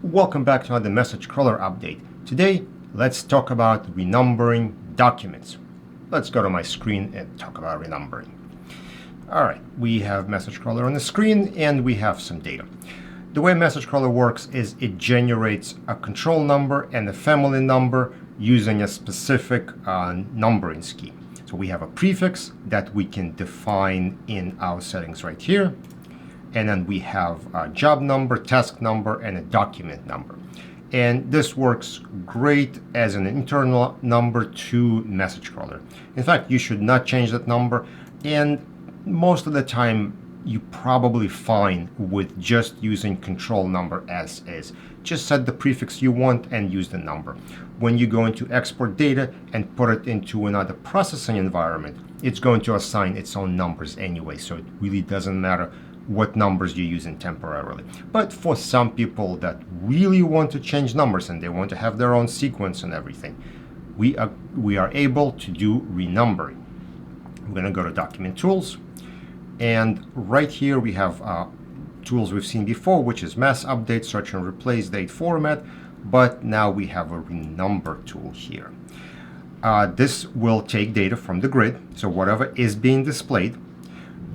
Welcome back to another message crawler update. Today, let's talk about renumbering documents. Let's go to my screen and talk about renumbering. All right, we have message crawler on the screen and we have some data. The way message crawler works is it generates a control number and a family number using a specific numbering scheme. So we have a prefix that we can define in our settings right here. And then we have a job number, task number, and a document number. And this works great as an internal number to message crawler. In fact, you should not change that number. And most of the time, you're probably fine with just using control number as is. Just set the prefix you want and use the number. When you go into export data and put it into another processing environment, it's going to assign its own numbers anyway. So it really doesn't matter what numbers you're using temporarily. But for some people that really want to change numbers and they want to have their own sequence and everything, we are able to do renumbering. I'm going to go to Document Tools, and right here we have tools we've seen before, which is Mass Update, Search and Replace, Date Format, but now we have a Renumber tool here. This will take data from the grid, so whatever is being displayed,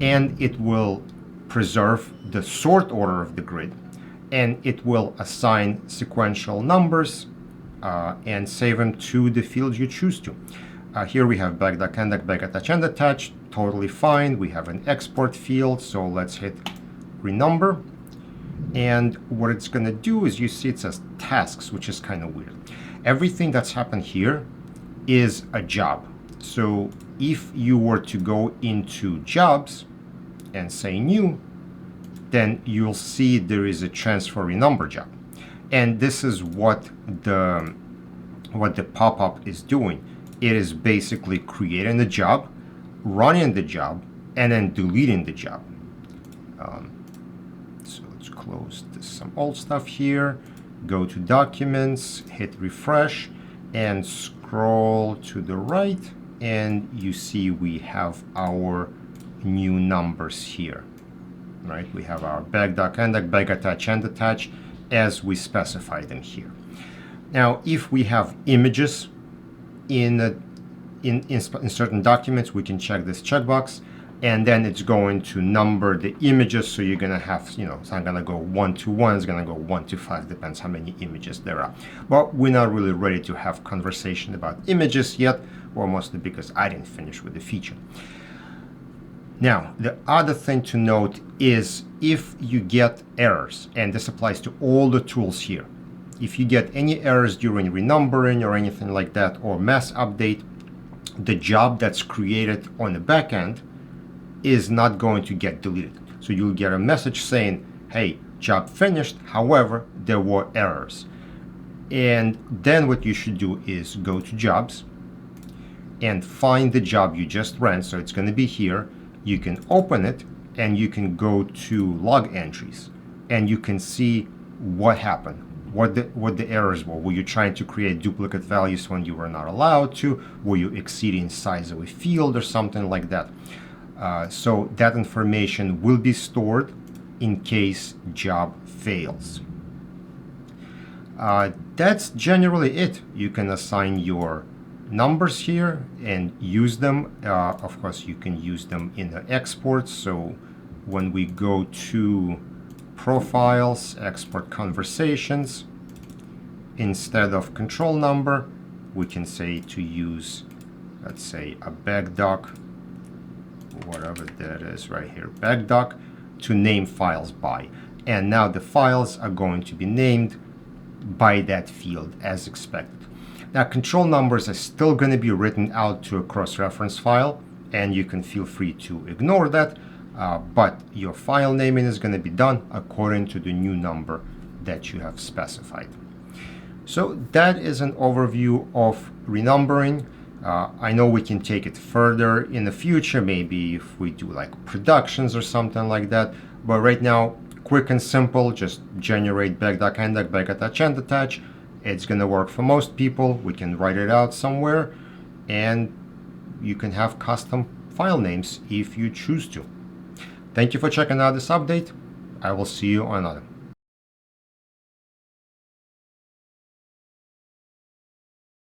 and it will preserve the sort order of the grid, and it will assign sequential numbers and save them to the fields you choose to. Here we have back attach and attach, totally fine. We have an export field, so let's hit renumber. And what it's going to do is, you see it says tasks, which is kind of weird. Everything that's happened here is a job. So if you were to go into jobs and say new, then you'll see there is a transfer renumber job. And this is what the pop-up is doing. It is basically creating the job, running the job, and then deleting the job. So let's close some old stuff here, go to documents, hit refresh, and scroll to the right, and you see we have our new numbers here, right? We have our back attach and attach as we specified them here. Now, if we have images in certain documents, we can check this checkbox, and then it's going to number the images. So you're gonna have, it's not gonna go 1 to 1, it's gonna go 1 to 5, depends how many images there are. But we're not really ready to have conversation about images yet, or mostly because I didn't finish with the feature. Now, the other thing to note is if you get errors, and this applies to all the tools here, if you get any errors during renumbering or anything like that, or mass update, the job that's created on the back end is not going to get deleted. So you'll get a message saying, hey, job finished, however, there were errors. And then what you should do is go to jobs and find the job you just ran. So it's going to be here. You can open it and you can go to log entries, and you can see what happened, what the errors were. Were you trying to create duplicate values when you were not allowed to? Were you exceeding size of a field or something like that? So that information will be stored in case job fails. That's generally it. You can assign your numbers here and use them. Of course, you can use them in the export. So when we go to profiles, export conversations, instead of control number, we can say to use, let's say, a backdoc, whatever that is right here, backdoc, to name files by. And now the files are going to be named by that field as expected. Now, control numbers are still going to be written out to a cross-reference file, and you can feel free to ignore that, but your file naming is going to be done according to the new number that you have specified. So that is an overview of renumbering. I know we can take it further in the future, maybe if we do like productions or something like that, but right now, quick and simple, just generate back attach and attach. It's going to work for most people. We can write it out somewhere, and you can have custom file names if you choose to. Thank you for checking out this update. I will see you on another.